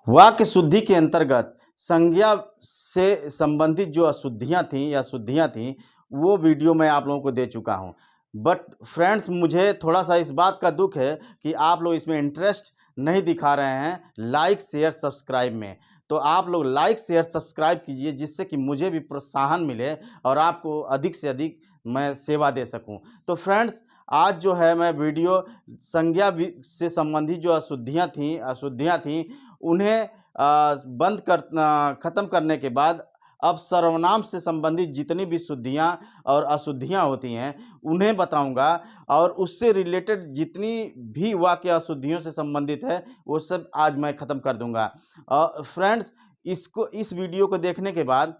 वाक्य शुद्धि के अंतर्गत संज्ञा से संबंधित जो अशुद्धियाँ थीं या शुद्धियाँ थीं, वो वीडियो मैं आप लोगों को दे चुका हूँ। बट फ्रेंड्स, मुझे थोड़ा-सा इस बात का दुःख है कि आप लोग इसमें इंटरेस्ट नहीं दिखा रहे हैं लाइक, शेयर, सब्सक्राइब में। तो आप लोग लाइक, शेयर, सब्सक्राइब कीजिए, जिससे कि मुझे भी प्रोत्साहन मिले और आपको अधिक से अधिक मैं सेवा दे सकूँ। तो फ्रेंड्स, आज जो है मैं वीडियो संज्ञा से संबंधित जो अशुद्धियाँ थीं, उन्हें ख़त्म करने के बाद अब सर्वनाम से संबंधित जितनी भी शुद्धियाँ और अशुद्धियाँ होती हैं, उन्हें बताऊँगा और उससे रिलेटेड जितनी भी वाक्य अशुद्धियों से संबंधित है, वो सब आज मैं ख़त्म कर दूँगा। फ्रेंड्स, इस वीडियो को देखने के बाद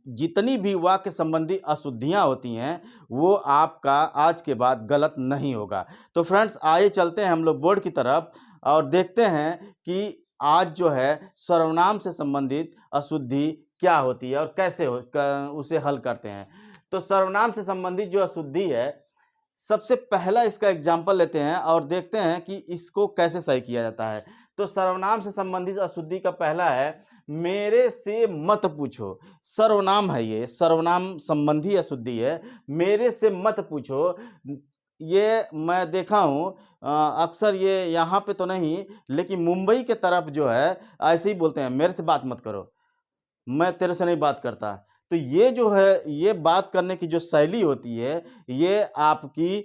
जितनी भी वाक्य संबंधी अशुद्धियाँ होती हैं, वो आपका आज के बाद गलत नहीं होगा। तो फ्रेंड्स, आइए चलते हैं हम लोग बोर्ड की तरफ और देखते हैं कि आज जो है सर्वनाम से संबंधित अशुद्धि क्या होती है और कैसे उसे हल करते हैं। तो सर्वनाम से संबंधित जो अशुद्धि है, सबसे पहला इसका एग्जाम्पल लेते हैं और देखते हैं कि इसको कैसे सही किया जाता है। तो सर्वनाम से संबंधित अशुद्धि का पहला है, मेरे से मत पूछो। सर्वनाम है ये, सर्वनाम संबंधी अशुद्धि है। मेरे से मत पूछो। ये मैं देखा हूँ, अक्सर ये यहाँ पे तो नहीं, लेकिन मुंबई के तरफ जो है ऐसे ही बोलते हैं, मेरे से बात मत करो। मैं तेरे से नहीं बात करता। तो ये जो है, ये बात करने की जो शैली होती है, ये आपकी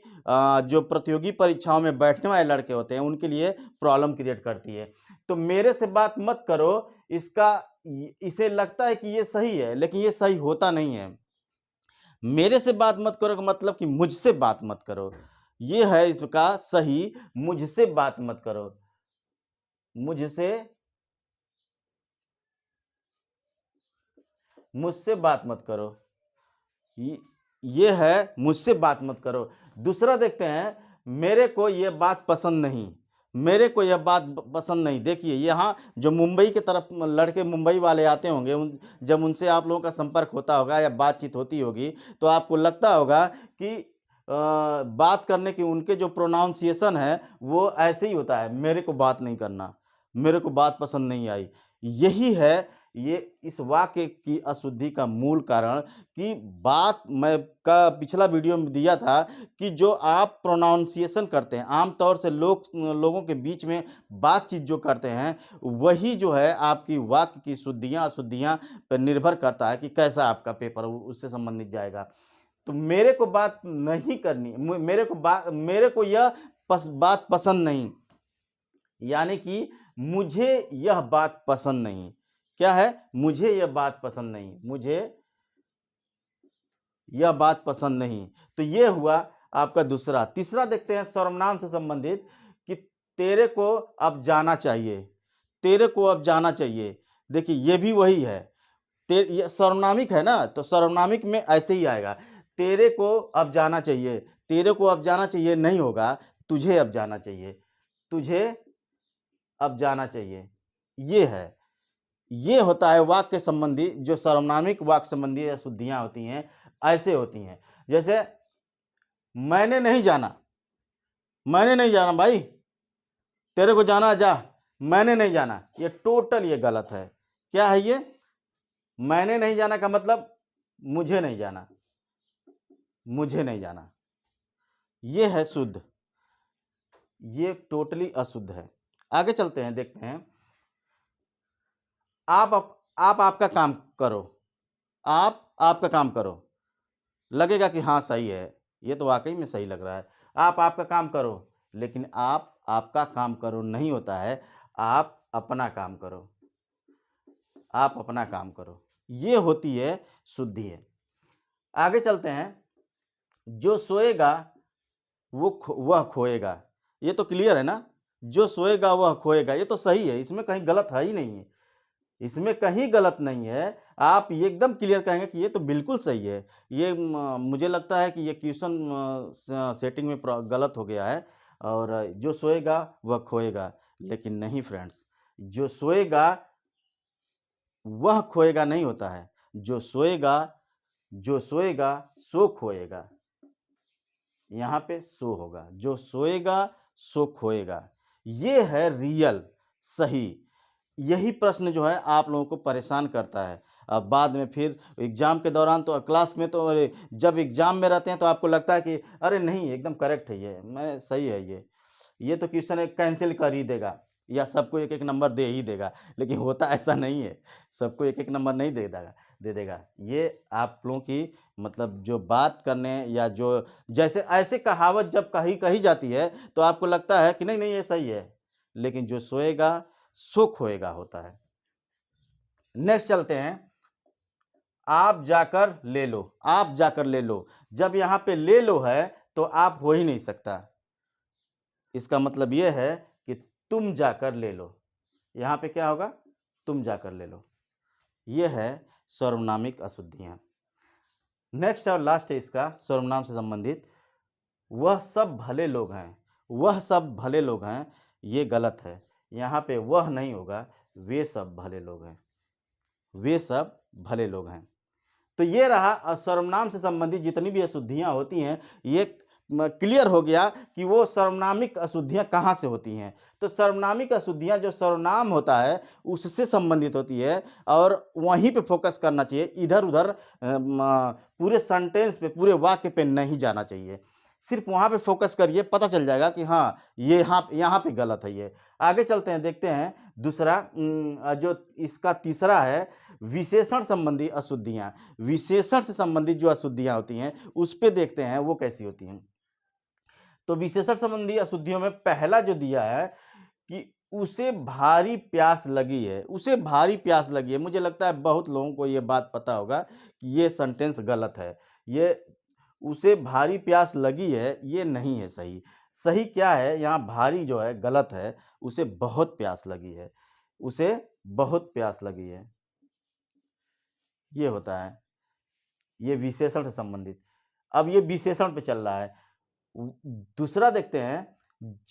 जो प्रतियोगी परीक्षाओं में बैठने वाले लड़के होते हैं, उनके लिए प्रॉब्लम क्रिएट करती है। तो मेरे से बात मत करो, इसे लगता है कि ये सही है, लेकिन ये सही होता नहीं है। मेरे से बात मत करो का मतलब कि मुझसे बात मत करो। ये है इसका सही, मुझसे बात मत करो। मुझसे मुझसे बात मत करो। ये ये है, मुझसे बात मत करो। दूसरा देखते हैं, मेरे को ये बात पसंद नहीं। मेरे को यह बात पसंद नहीं। देखिए, यहाँ जो मुंबई की तरफ लड़के मुंबई वाले आते होंगे, जब उनसे आप लोगों का संपर्क होता होगा या बातचीत होती होगी, तो आपको लगता होगा कि बात करने की उनके जो प्रोनाउंसिएशन है, वो ऐसे ही होता है, मेरे को बात नहीं करना, मेरे को बात पसंद नहीं आई। यही है, ये इस वाक्य की अशुद्धि का मूल कारण कि बात मैं का पिछला वीडियो में दिया था कि जो आप प्रोनाउंसिएशन करते हैं, आम तौर से लोगों के बीच में बातचीत जो करते हैं, वही जो है आपकी वाक्य की शुद्धियाँ अशुद्धियाँ पर निर्भर करता है कि कैसा आपका पेपर उससे संबंधित जाएगा। तो मेरे को बात नहीं करनी, मेरे को यह बात पसंद नहीं, यानी कि मुझे यह बात पसंद नहीं। क्या है? मुझे यह बात पसंद नहीं। मुझे यह बात पसंद नहीं। तो ये हुआ आपका दूसरा। तीसरा देखते हैं सर्वनाम से संबंधित कि तेरे को अब जाना चाहिए। तेरे को अब जाना चाहिए। देखिए, ये भी वही है। ये सर्वनामिक है ना, तो सर्वनामिक में ऐसे ही आएगा। तेरे को अब जाना चाहिए। तेरे को अब जाना चाहिए नहीं होगा, तुझे अब जाना चाहिए। तुझे अब जाना चाहिए। ये है। ये होता है वाक्य संबंधी, जो सर्वनामिक वाक्य संबंधी अशुद्धियाँ होती हैं, ऐसे होती हैं। जैसे मैंने नहीं जाना। मैंने नहीं जाना भाई, तेरे को जाना जा। मैंने नहीं जाना, ये टोटल ये गलत है। क्या है ये? मैंने नहीं जाना का मतलब मुझे नहीं जाना। मुझे नहीं जाना। ये है शुद्ध। ये टोटली अशुद्ध है। आगे चलते हैं, देखते हैं। आप आपका काम करो। आप आपका काम करो। लगेगा कि हाँ, सही है, ये तो वाक़ई में सही लग रहा है। आप आपका काम करो, लेकिन आप आपका काम करो नहीं होता है, आप अपना काम करो। आप अपना काम करो। ये होती है शुद्धि है। आगे चलते हैं। जो सोएगा वह खोएगा। ये तो क्लियर है ना? जो सोएगा वह खोएगा, ये तो सही है, इसमें कहीं गलत है ही नहीं है। इसमें कहीं गलत नहीं है। आप ये एकदम क्लियर कहेंगे कि ये तो बिल्कुल सही है। ये मुझे लगता है कि ये क्वेश्चन सेटिंग में गलत हो गया है और जो सोएगा वह खोएगा। लेकिन नहीं फ्रेंड्स, जो सोएगा वह खोएगा नहीं होता है। जो सोएगा सो खोएगा। यहाँ पे सो होगा। जो सोएगा सो खोएगा। ये है रियल, सही। यही प्रश्न जो है आप लोगों को परेशान करता है। अब बाद में फिर एग्ज़ाम के दौरान तो क्लास में तो अरे जब एग्ज़ाम में रहते हैं तो आपको लगता है कि अरे नहीं एकदम करेक्ट है ये, मैं सही है ये। ये तो क्वेश्चन है कैंसल कर ही देगा या सबको एक-एक नंबर दे ही देगा। लेकिन होता ऐसा नहीं है, सबको एक-एक नंबर नहीं दे देगा। ये आप लोगों की मतलब जो बात करने या जो जैसे ऐसे कहावत जब कही कही जाती है तो आपको लगता है कि नहीं, नहीं ये सही है। लेकिन जो सोएगा सो खोएगा होता है। नेक्स्ट चलते हैं, आप जाकर ले लो, आप जाकर ले लो। जब यहाँ पे ले लो है तो आप हो ही नहीं सकता। इसका मतलब ये है कि तुम जाकर ले लो। यहाँ पे क्या होगा? तुम जाकर ले लो। ये है सर्वनामिक अशुद्धियाँ। नेक्स्ट और लास्ट है इसका सर्वनाम से संबंधित, वह सब भले लोग हैं, वह सब भले लोग हैं, ये गलत है। यहाँ पे वह नहीं होगा, वे सब भले लोग हैं, वे सब भले लोग हैं। तो ये रहा सर्वनाम से संबंधित जितनी भी अशुद्धियाँ होती हैं, ये क्लियर हो गया कि वो सर्वनामिक अशुद्धियाँ कहाँ से होती हैं। तो सर्वनामिक अशुद्धियाँ जो सर्वनाम होता है उससे संबंधित होती है और वहीं पे फोकस करना चाहिए, इधर-उधर पूरे सेंटेंस पे, पूरे वाक्य पे नहीं जाना चाहिए। सिर्फ वहाँ पे फोकस करिए, पता चल जाएगा कि हाँ, ये यहाँ पे गलत है ये। आगे चलते हैं, देखते हैं दूसरा जो इसका तीसरा है विशेषण संबंधी अशुद्धियाँ। विशेषण से संबंधित जो अशुद्धियाँ होती हैं, उस पे देखते हैं वो कैसी होती हैं। तो विशेषण संबंधी अशुद्धियों में पहला जो दिया है कि उसे भारी प्यास लगी है, उसे भारी प्यास लगी है। मुझे लगता है बहुत लोगों को ये बात पता होगा कि ये सेंटेंस गलत है। ये उसे भारी प्यास लगी है, ये नहीं है सही। सही क्या है? यहाँ भारी जो है गलत है, उसे बहुत प्यास लगी है, उसे बहुत प्यास लगी है। ये होता है, ये विशेषण से संबंधित। अब ये विशेषण पे चल रहा है। उ दूसरा देखते हैं,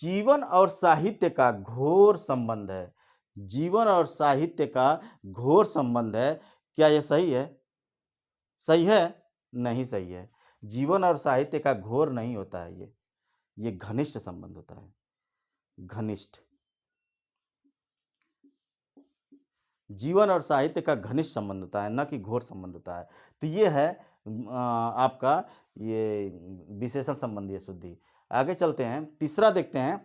जीवन और साहित्य का घोर संबंध है। जीवन और साहित्य का घोर संबंध है। क्या ये सही है? सही है? नहीं सही है। जीवन और साहित्य का घोर नहीं होता है ये। ये घनिष्ठ संबंध होता है, घनिष्ठ। जीवन और साहित्य का घनिष्ठ संबंध होता है, ना कि घोर संबंध होता है। तो ये है आपका ये विशेषण संबंधी अशुद्धि। आगे चलते हैं, तीसरा देखते हैं,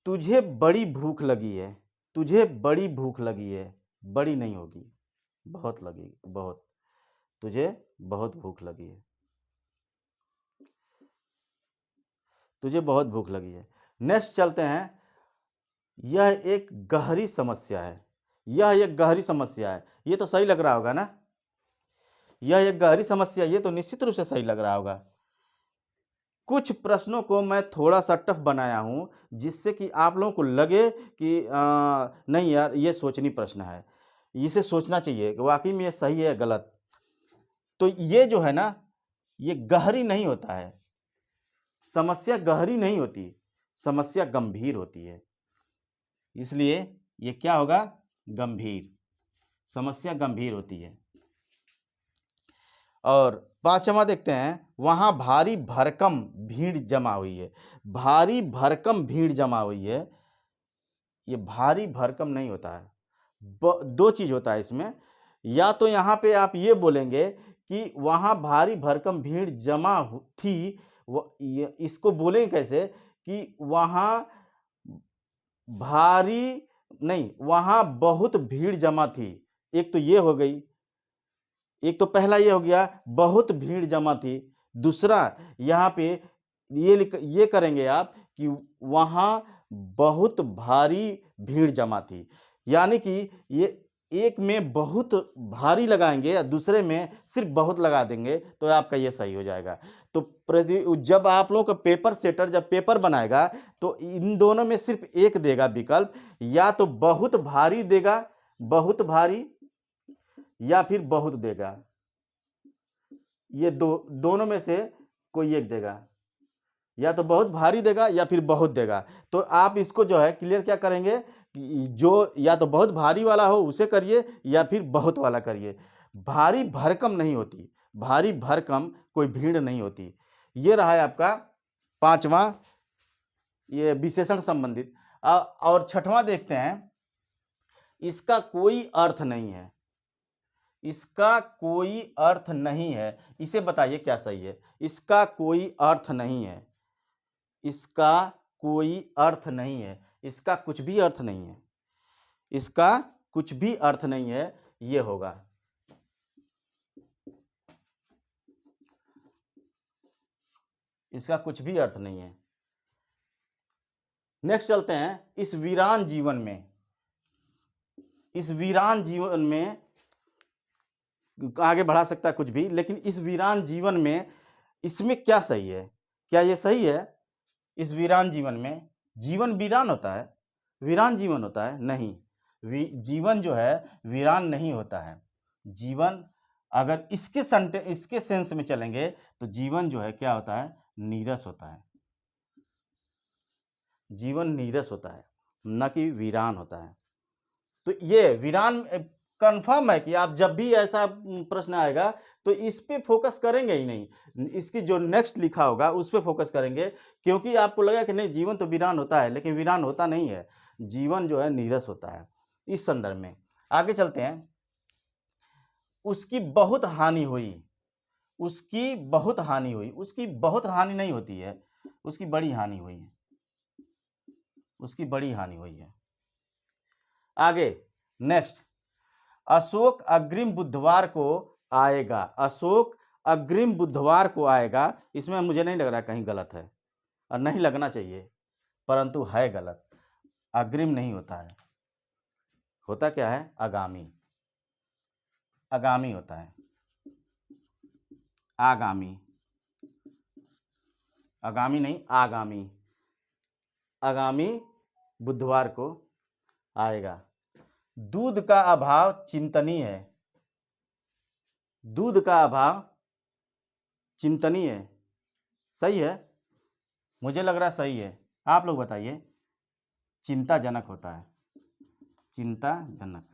तुझे बड़ी भूख लगी है, तुझे बड़ी भूख लगी है, बड़ी नहीं होगी, बहुत लगी, बहुत। तुझे बहुत भूख लगी है, तुझे बहुत भूख लगी है। नेक्स्ट चलते हैं, यह एक गहरी समस्या है, यह एक गहरी समस्या है। ये तो सही लग रहा होगा ना? यह एक गहरी समस्या, ये तो निश्चित रूप से सही लग रहा होगा। कुछ प्रश्नों को मैं थोड़ा-सा टफ बनाया हूँ, जिससे कि आप लोगों को लगे कि नहीं यार ये सोचनीय प्रश्न है। इसे सोचना चाहिए कि वाक़ई में ये सही है या गलत। तो ये जो है ना, ये गहरी नहीं होता है। समस्या गहरी नहीं होती, समस्या गंभीर होती है। इसलिए ये क्या होगा? गंभीर। समस्या गंभीर होती है। और 5वां देखते हैं, वहाँ भारी भरकम भीड़ जमा हुई है। भारी भरकम भीड़ जमा हुई है। ये भारी भरकम नहीं होता है। 2 चीज़ होता है इसमें। या तो यहाँ पे आप ये बोलेंगे कि वहाँ भारी भरकम भीड़ जमा थी। ये इसको बोलेंगे कैसे कि वहाँ भारी नहीं, वहाँ बहुत भीड़ जमा थी। एक तो ये हो गई। एक तो पहला ये हो गया, बहुत भीड़ जमा थी। दूसरा यहाँ पे ये करेंगे आप कि वहाँ बहुत भारी भीड़ जमा थी। यानी कि ये एक में बहुत भारी लगाएँगे या दूसरे में सिर्फ़ बहुत लगा देंगे, तो आपका ये सही हो जाएगा। तो जब आप लोगों का पेपर सेटर जब पेपर बनाएगा, तो इन दोनों में सिर्फ़ एक देगा विकल्प, या तो बहुत भारी देगा, बहुत भारी, या फिर बहुत देगा। ये दोनों में से कोई एक देगा। या तो बहुत भारी देगा या फिर बहुत देगा। तो आप इसको जो है क्लियर क्या करेंगे कि जो या तो बहुत भारी वाला हो उसे करिए या फिर बहुत वाला करिए। भारी भरकम नहीं होती, भारी भरकम कोई भीड़ नहीं होती। ये रहा है आपका 5वां ये विशेषण संबंधित। और 6वां देखते हैं, इसका कोई अर्थ नहीं है, इसका कोई अर्थ नहीं है। इसे बताइए क्या सही है? इसका कोई अर्थ नहीं है, इसका कोई अर्थ नहीं है, इसका कुछ भी अर्थ नहीं है, इसका कुछ भी अर्थ नहीं है, ये होगा। इसका कुछ भी अर्थ नहीं है। नेक्स्ट चलते हैं, इस वीरान जीवन में, इस वीरान जीवन में आगे बढ़ा सकता है कुछ भी, लेकिन इस वीरान जीवन में इसमें क्या सही है? क्या ये सही है? इस वीरान जीवन में, जीवन वीरान होता है, वीरान जीवन होता है? नहीं, जीवन जो है वीरान नहीं होता है। जीवन अगर इसके सेंस में चलेंगे तो जीवन जो है क्या होता है? नीरस होता है। जीवन नीरस होता है, न कि वीरान होता है। तो ये वीरान कंफर्म है कि आप जब भी ऐसा प्रश्न आएगा तो इस पे फोकस करेंगे ही नहीं, इसकी जो नेक्स्ट लिखा होगा उस पे फोकस करेंगे, क्योंकि आपको लगा कि नहीं जीवन तो वीरान होता है, लेकिन वीरान होता नहीं है, जीवन जो है नीरस होता है। इस संदर्भ में आगे चलते हैं। उसकी बहुत हानि हुई, उसकी बहुत हानि हुई, उसकी बहुत हानि नहीं होती है, उसकी बड़ी हानि हुई है, उसकी बड़ी हानि हुई है। आगे नेक्स्ट, अशोक अग्रिम बुधवार को आएगा, अशोक अग्रिम बुधवार को आएगा। इसमें मुझे नहीं लग रहा कहीं गलत है, और नहीं लगना चाहिए, परंतु है गलत। अग्रिम नहीं होता है, होता क्या है? आगामी, आगामी होता है, आगामी, आगामी नहीं, आगामी, आगामी बुधवार को आएगा। दूध का अभाव चिंतनीय है, दूध का अभाव चिंतनीय है, सही है? मुझे लग रहा सही है, आप लोग बताइए। चिंताजनक होता है, चिंताजनक,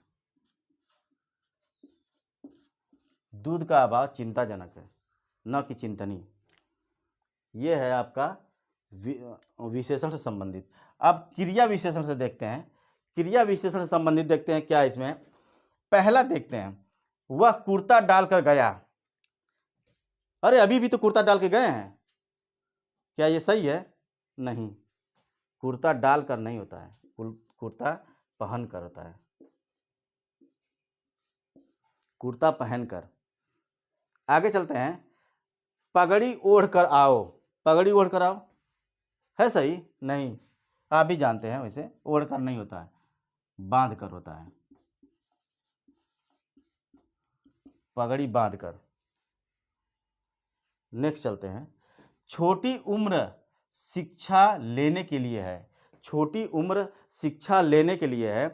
दूध का अभाव चिंताजनक है, न कि चिंतनीय। ये है आपका विशेषण से संबंधित। अब क्रिया विशेषण से देखते हैं, क्रिया विशेषण से संबंधित देखते हैं क्या इसमें। पहला देखते हैं, वह कुर्ता डालकर गया। अरे अभी भी तो कुर्ता डाल के गए हैं, क्या ये सही है? नहीं, कुर्ता डालकर नहीं होता है, कुर्ता पहनकर होता है, कुर्ता पहनकर। आगे चलते हैं, पगड़ी ओढ़कर आओ, पगड़ी ओढ़कर आओ है सही? नहीं, आप भी जानते हैं वैसे ओढ़कर नहीं होता है, बांध कर होता है, पगड़ी बांध कर। नेक्स्ट चलते हैं, छोटी उम्र शिक्षा लेने के लिए है, छोटी उम्र शिक्षा लेने के लिए है।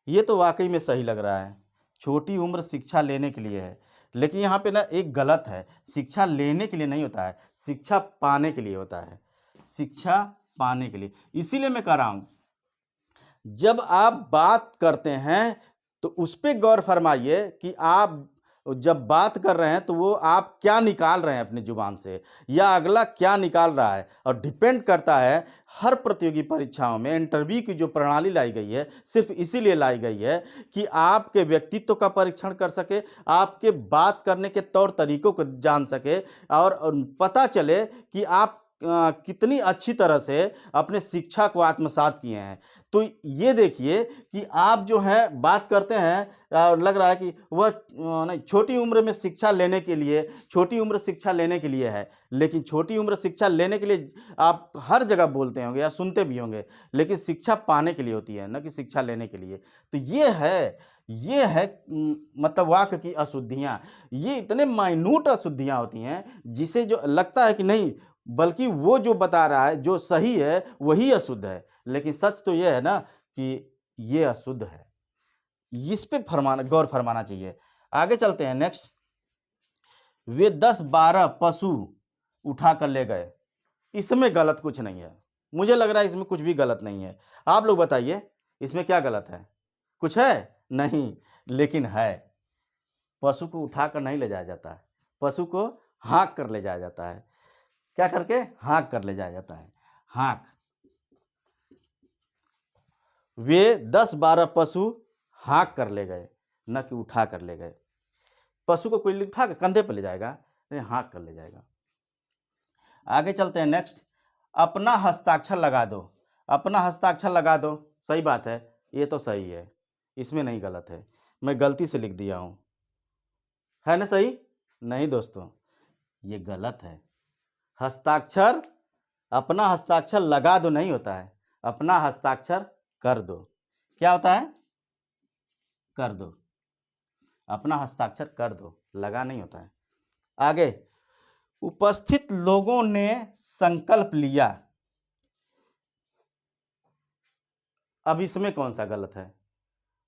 ये तो वाकई में सही लग रहा है, छोटी उम्र शिक्षा लेने के लिए है, लेकिन यहाँ पे ना एक गलत है, शिक्षा लेने के लिए नहीं होता है, शिक्षा पाने के लिए होता है, शिक्षा पाने के लिए। इसीलिए मैं कह रहा हूँ, जब आप बात करते हैं तो उस पर गौर फरमाइए कि आप जब बात कर रहे हैं तो वो आप क्या निकाल रहे हैं अपनी जुबान से, या अगला क्या निकाल रहा है। और डिपेंड करता है, हर प्रतियोगी परीक्षाओं में इंटरव्यू की जो प्रणाली लाई गई है सिर्फ इसीलिए लाई गई है कि आपके व्यक्तित्व का परीक्षण कर सके, आपके बात करने के तौर तरीकों को जान सके, और पता चले कि आप कितनी अच्छी तरह से अपने शिक्षा को आत्मसात किए हैं। तो ये देखिए कि आप जो है बात करते हैं, लग रहा है कि वह नहीं, छोटी उम्र में शिक्षा लेने के लिए, छोटी उम्र शिक्षा लेने के लिए है, लेकिन छोटी उम्र शिक्षा लेने के लिए आप हर जगह बोलते होंगे या सुनते भी होंगे, लेकिन शिक्षा पाने के लिए होती है, न कि शिक्षा लेने के लिए। तो ये है मतलब वाक्य की अशुद्धियाँ। ये इतने माइन्यूट अशुद्धियाँ होती हैं जिसे जो लगता है कि नहीं, बल्कि वो जो बता रहा है जो सही है वही अशुद्ध है, लेकिन सच तो ये है ना कि ये अशुद्ध है। इस पे गौर फरमाना चाहिए। आगे चलते हैं नेक्स्ट, वे 10-12 पशु उठा कर ले गए। इसमें गलत कुछ नहीं है, मुझे लग रहा है इसमें कुछ भी गलत नहीं है। आप लोग बताइए इसमें क्या गलत है? कुछ है? नहीं, लेकिन है। पशु को उठा कर नहीं ले जाया जाता है, पशु को हाँक कर ले जाया जाता है। क्या करके? हाँक कर ले जाया जाता है, हाँक। वे 10-12 पशु हाँक कर ले गए, न कि उठा कर ले गए। पशु को कोई उठा कर कंधे पर ले जाएगा, नहीं, हाँक कर ले जाएगा। आगे चलते हैं नेक्स्ट, अपना हस्ताक्षर लगा दो। अपना हस्ताक्षर लगा दो, सही बात है, ये तो सही है, इसमें नहीं गलत है, मैं गलती से लिख दिया हूँ, है ना सही? नहीं दोस्तों, ये गलत है। हस्ताक्षर, अपना हस्ताक्षर लगा दो नहीं होता है, अपना हस्ताक्षर कर दो। क्या होता है? कर दो, अपना हस्ताक्षर कर दो, लगा नहीं होता है। आगे, उपस्थित लोगों ने संकल्प लिया। अब इसमें कौन सा गलत है?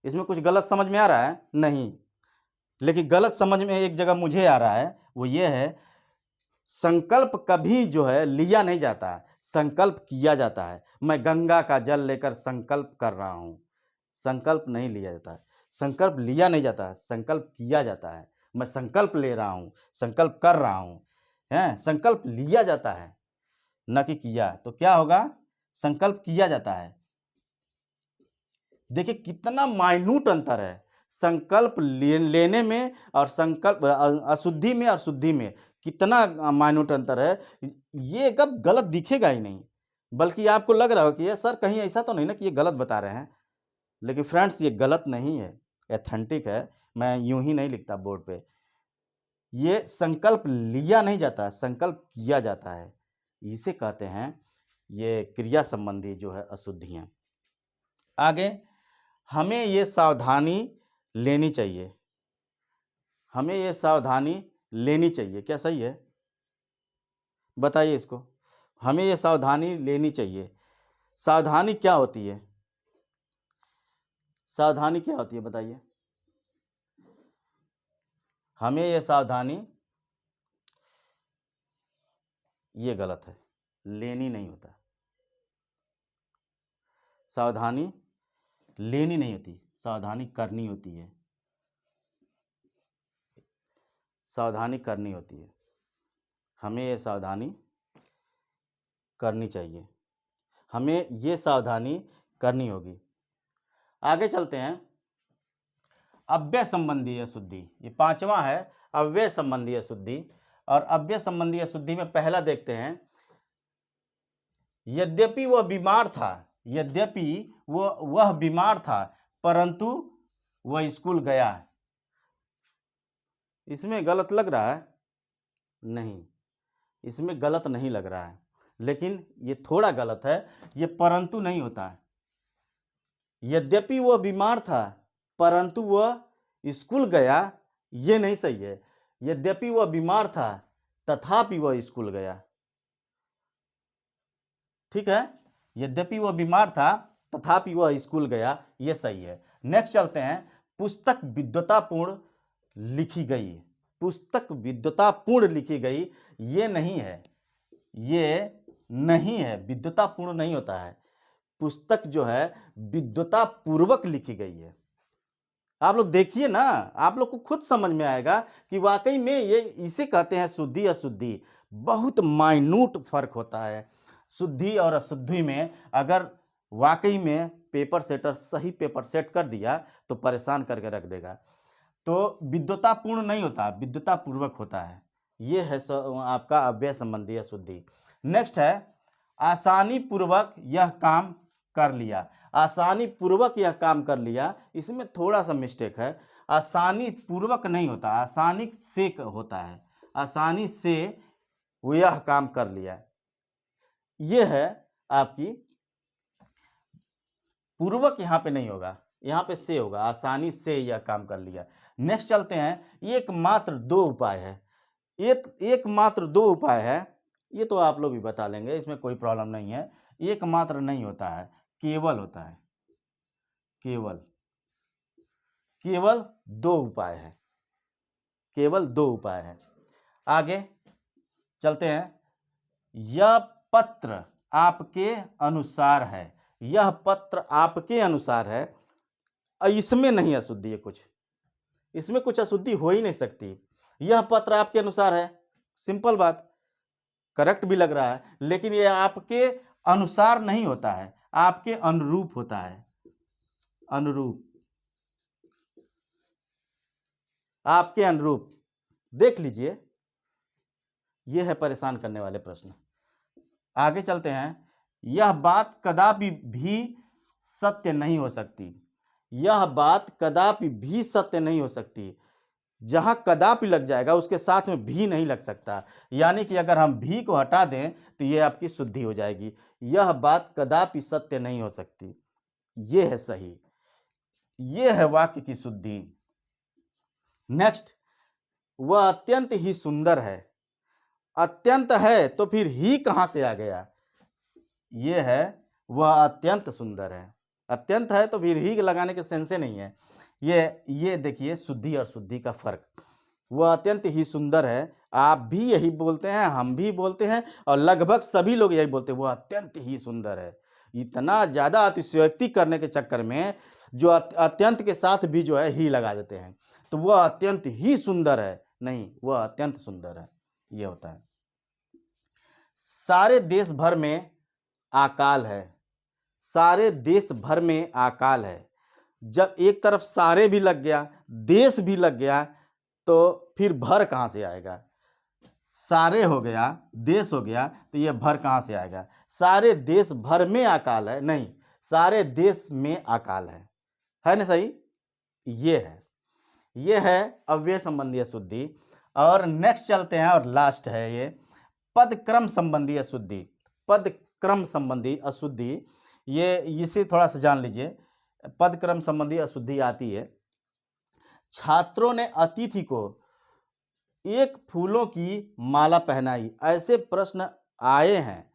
इसमें कुछ गलत समझ में आ रहा है? नहीं, लेकिन गलत समझ में एक जगह मुझे आ रहा है, वो ये है, संकल्प कभी जो है लिया नहीं जाता है, संकल्प किया जाता है। मैं गंगा का जल लेकर संकल्प कर रहा हूँ, संकल्प नहीं लिया जाता है। संकल्प लिया नहीं जाता है, संकल्प किया जाता है। मैं संकल्प ले रहा हूँ, संकल्प कर रहा हूँ, हैं? संकल्प लिया जाता है, न कि किया। तो क्या होगा? संकल्प किया जाता है। देखिए कितना माइन्यूट अंतर है संकल्प लेने में और संकल्प अशुद्धि में और शुद्धि में, कितना माइन्यूट अंतर है। ये कब गलत दिखेगा ही नहीं, बल्कि आपको लग रहा हो कि ये सर कहीं ऐसा तो नहीं ना कि ये गलत बता रहे हैं। लेकिन फ्रेंड्स, ये गलत नहीं है, एथेंटिक है। मैं यूं ही नहीं लिखता बोर्ड पे। ये संकल्प लिया नहीं जाता, संकल्प किया जाता है। इसे कहते हैं ये क्रिया संबंधी जो है अशुद्धियां। आगे, हमें ये सावधानी लेनी चाहिए। हमें ये सावधानी लेनी चाहिए, क्या सही है? बताइए इसको। हमें ये सावधानी लेनी चाहिए। सावधानी क्या होती है? सावधानी क्या होती है बताइए। हमें ये सावधानी, ये गलत है, लेनी नहीं होता। सावधानी लेनी नहीं होती, सावधानी करनी होती है। सावधानी करनी होती है। हमें ये सावधानी करनी चाहिए, हमें ये सावधानी करनी होगी। आगे चलते हैं, अव्यय संबंधी अशुद्धि, ये पांचवा है, अव्यय संबंधी अशुद्धि। और अव्यय संबंधी अशुद्धि में पहला देखते हैं, यद्यपि वह बीमार था, यद्यपि वह बीमार था, परंतु वह स्कूल गया। इसमें गलत लग रहा है? नहीं, इसमें गलत नहीं लग रहा है, लेकिन ये थोड़ा गलत है। ये परंतु नहीं होता है। यद्यपि वह बीमार था परंतु वह स्कूल गया, ये नहीं सही है। यद्यपि वह बीमार था तथापि वह स्कूल गया, ठीक है? यद्यपि वह बीमार था तथापि वह स्कूल गया, ये सही है। नेक्स्ट चलते हैं, पुस्तक विद्वतापूर्ण लिखी गई। पुस्तक विद्वतापूर्ण लिखी गई, ये नहीं है, ये नहीं है, विद्वतापूर्ण नहीं होता है। पुस्तक जो है विद्वतापूर्वक लिखी गई है। आप लोग देखिए ना, आप लोग को खुद समझ में आएगा कि वाकई में ये इसे कहते हैं शुद्धि अशुद्धि। बहुत माइन्यूट फर्क होता है शुद्धि और अशुद्धि में। अगर वाकई में पेपर सेटर सही पेपर सेट कर दिया तो परेशान करके रख देगा। तो विद्वतापूर्ण नहीं होता, विद्वतापूर्वक होता है। ये है आपका अव्यय संबंधी अशुद्धि। नेक्स्ट है, आसानी पूर्वक यह काम कर लिया। आसानी पूर्वक यह काम कर लिया, इसमें थोड़ा सा मिस्टेक है। आसानी पूर्वक नहीं होता, आसानी से होता है। आसानी से यह काम कर लिया, यह है आपकी पूर्वक, यहां पे नहीं होगा, यहां पे से होगा। आसानी से यह काम कर लिया। नेक्स्ट चलते हैं, एकमात्र दो उपाय है। एकमात्र दो उपाय है, ये तो आप लोग भी बता लेंगे, इसमें कोई प्रॉब्लम नहीं है। एकमात्र नहीं होता है, केवल होता है। केवल, केवल दो उपाय है, केवल दो उपाय है। आगे चलते हैं, यह पत्र आपके अनुसार है। यह पत्र आपके अनुसार है, इसमें नहीं अशुद्धि है कुछ, इसमें कुछ अशुद्धि हो ही नहीं सकती। यह पत्र आपके अनुसार है, सिंपल बात, करेक्ट भी लग रहा है, लेकिन यह आपके अनुसार नहीं होता है, आपके अनुरूप होता है। अनुरूप, आपके अनुरूप। देख लीजिए, ये है परेशान करने वाले प्रश्न। आगे चलते हैं। यह बात कदापि भी सत्य नहीं हो सकती। यह बात कदापि भी सत्य नहीं हो सकती। जहां कदापि लग जाएगा उसके साथ में भी नहीं लग सकता, यानी कि अगर हम भी को हटा दें तो ये आपकी शुद्धि हो जाएगी। यह बात कदापि सत्य नहीं हो सकती, ये है सही, ये है वाक्य की शुद्धि। नेक्स्ट, वह अत्यंत ही सुंदर है। अत्यंत है तो फिर ही कहां से आ गया? ये है वह अत्यंत सुंदर है। अत्यंत है तो फिर ही लगाने के सेंसे नहीं है। ये देखिए शुद्धि और शुद्धि का फर्क। वह अत्यंत ही सुंदर है, आप भी यही बोलते हैं, हम भी बोलते हैं और लगभग सभी लोग यही बोलते हैं, वह अत्यंत ही सुंदर है। इतना ज़्यादा अतिशयोक्ति करने के चक्कर में जो अत्यंत के साथ भी जो है ही लगा देते हैं, तो वह अत्यंत ही सुंदर है, नहीं, वह अत्यंत सुंदर है, ये होता है। सारे देश भर में अकाल है। सारे देश भर में अकाल है। जब एक तरफ सारे भी लग गया, देश भी लग गया, तो फिर भर कहाँ से आएगा? सारे हो गया, देश हो गया, तो ये भर कहाँ से आएगा? सारे देश भर में अकाल है, नहीं, सारे देश में अकाल है ना सही? ये है अव्यय संबंधी अशुद्धि। और नेक्स्ट चलते हैं और लास्ट है ये पद क्रम संबंधी अशुद्धि। पद क्रम संबंधी अशुद्धि, ये इसे थोड़ा सा जान लीजिए। पद क्रम संबंधी अशुद्धि आती है, छात्रों ने अतिथि को एक फूलों की माला पहनाई। ऐसे प्रश्न आए हैं,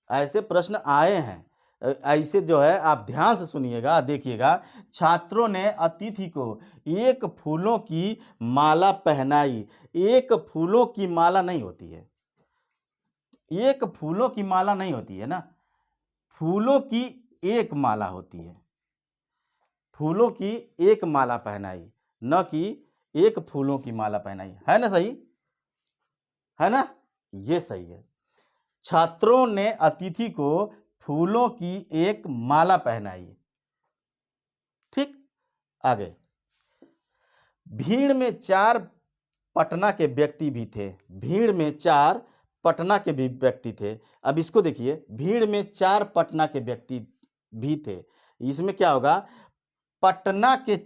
ऐसे प्रश्न आए हैं। ऐसे जो है आप ध्यान से सुनिएगा, देखिएगा। छात्रों ने अतिथि को एक फूलों की माला पहनाई। एक फूलों की माला नहीं होती है, एक फूलों की माला नहीं होती है ना, फूलों की एक माला होती है। फूलों की एक माला पहनाई, न कि एक फूलों की माला पहनाई, है ना सही? है ना? ये सही है। छात्रों ने अतिथि को फूलों की एक माला पहनाई। ठीक, आगे। भीड़ में 4 पटना के व्यक्ति भी थे। भीड़ में 4 पटना के भी व्यक्ति थे। अब इसको देखिए, भीड़ में 4 पटना के व्यक्ति भी थे। इसमें क्या होगा? पटना के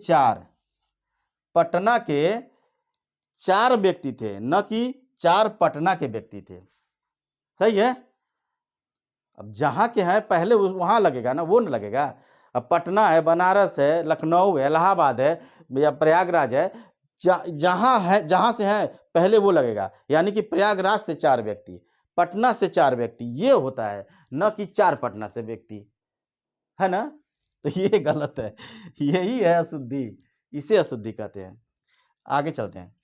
4 व्यक्ति थे, न कि 4 पटना के व्यक्ति थे। सही है? अब जहां के हैं पहले वहां लगेगा ना, वो न लगेगा। अब पटना है, बनारस है, लखनऊ है, इलाहाबाद है या प्रयागराज है, जहां से है पहले वो लगेगा। यानी कि प्रयागराज से 4 व्यक्ति, पटना से 4 व्यक्ति, ये होता है, न कि 4 पटना से व्यक्ति, है ना? तो ये गलत है, यही है अशुद्धि, इसे अशुद्धि कहते हैं। आगे चलते हैं।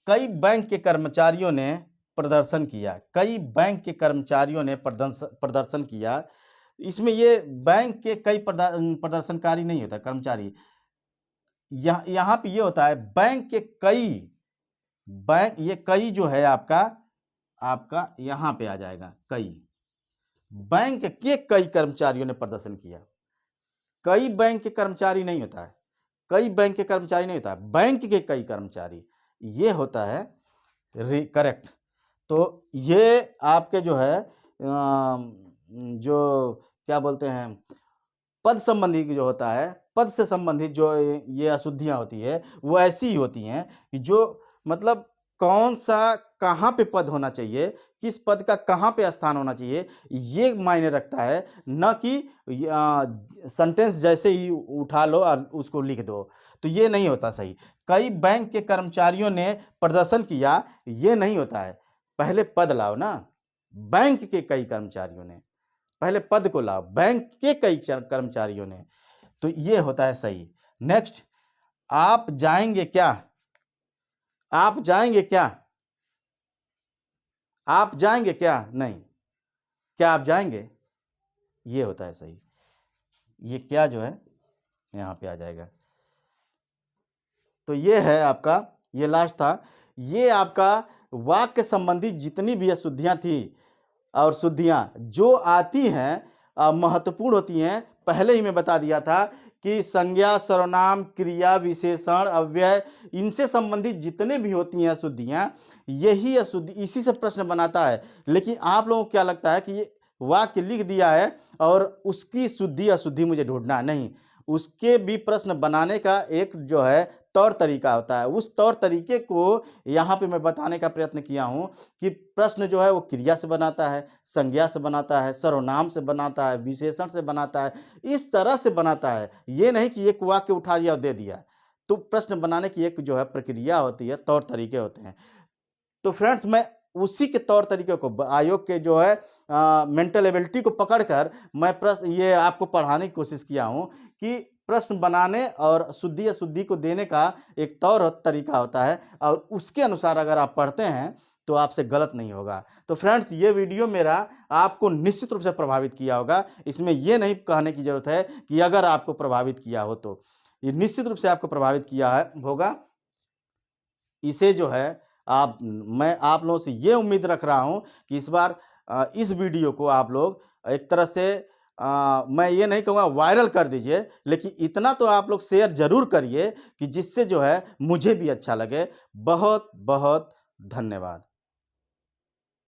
कई बैंक के कर्मचारियों ने प्रदर्शन किया। कई बैंक के कर्मचारियों ने प्रदर्शन किया। इसमें ये बैंक के कई प्रदर्शनकारी नहीं होता, कर्मचारी। यहाँ पे ये होता है बैंक के कई, बैंक, ये कई जो है आपका यहाँ पे आ जाएगा कई। बैंक के कई कर्मचारियों ने प्रदर्शन किया। कई बैंक के कर्मचारी नहीं होता है, कई बैंक के कर्मचारी नहीं होता है, बैंक के कई कर्मचारी, ये होता है करेक्ट। तो ये आपके जो है जो क्या बोलते हैं, पद संबंधी जो होता है, पद से संबंधित जो ये अशुद्धियां होती है, वो ऐसी ही होती हैं कि जो मतलब कौन सा कहाँ पे पद होना चाहिए, किस पद का कहाँ पे स्थान होना चाहिए, ये मायने रखता है, न कि सेंटेंस जैसे ही उठा लो और उसको लिख दो, तो ये नहीं होता सही। कई बैंक के कर्मचारियों ने प्रदर्शन किया, ये नहीं होता है। पहले पद लाओ ना, बैंक के कई कर्मचारियों ने, पहले पद को लाओ, बैंक के कई कर्मचारियों ने, तो ये होता है सही। नेक्स्ट, आप जाएंगे क्या? आप जाएंगे क्या? आप जाएंगे क्या? नहीं, क्या आप जाएंगे? ये होता है सही। ये क्या जो है यहाँ पे आ जाएगा। तो ये है आपका, ये लास्ट था। ये आपका वाक्य संबंधी जितनी भी अशुद्धियां थी और शुद्धियां जो आती हैं महत्वपूर्ण होती हैं। पहले ही मैं बता दिया था कि संज्ञा, सर्वनाम, क्रिया, विशेषण, अव्यय, इनसे संबंधित जितने भी होती हैं अशुद्धियाँ, यही अशुद्धि, इसी से प्रश्न बनाता है। लेकिन आप लोगों को क्या लगता है कि ये वाक्य लिख दिया है और उसकी शुद्धि अशुद्धि मुझे ढूँढना है, नहीं। उसके भी प्रश्न बनाने का एक जो है तौर तरीका होता है। उस तौर तरीके को यहाँ पे मैं बताने का प्रयत्न किया हूँ कि प्रश्न जो है वो क्रिया से बनाता है, संज्ञा से बनाता है, सर्वनाम से बनाता है, विशेषण से बनाता है, इस तरह से बनाता है। ये नहीं कि एक वाक्य उठा दिया और दे दिया। तो प्रश्न बनाने की एक जो है प्रक्रिया होती है, तौर तरीके होते हैं। तो फ्रेंड्स, मैं उसी के तौर तरीके को आयोग के जो है मेंटल एबिलिटी को पकड़कर मैं प्रश्न ये आपको पढ़ाने की कोशिश किया हूँ कि प्रश्न बनाने और शुद्धि अशुद्धि को देने का एक तौर तरीका होता है और उसके अनुसार अगर आप पढ़ते हैं तो आपसे गलत नहीं होगा। तो फ्रेंड्स, ये वीडियो मेरा आपको निश्चित रूप से प्रभावित किया होगा। इसमें ये नहीं कहने की ज़रूरत है कि अगर आपको प्रभावित किया हो तो। ये निश्चित रूप से आपको प्रभावित किया है होगा। इसे जो है मैं आप लोगों से ये उम्मीद रख रहा हूँ कि इस बार इस वीडियो को आप लोग एक तरह से मैं ये नहीं कहूँगा वायरल कर दीजिए, लेकिन इतना तो आप लोग शेयर ज़रूर करिए कि जिससे जो है मुझे भी अच्छा लगे। बहुत बहुत धन्यवाद।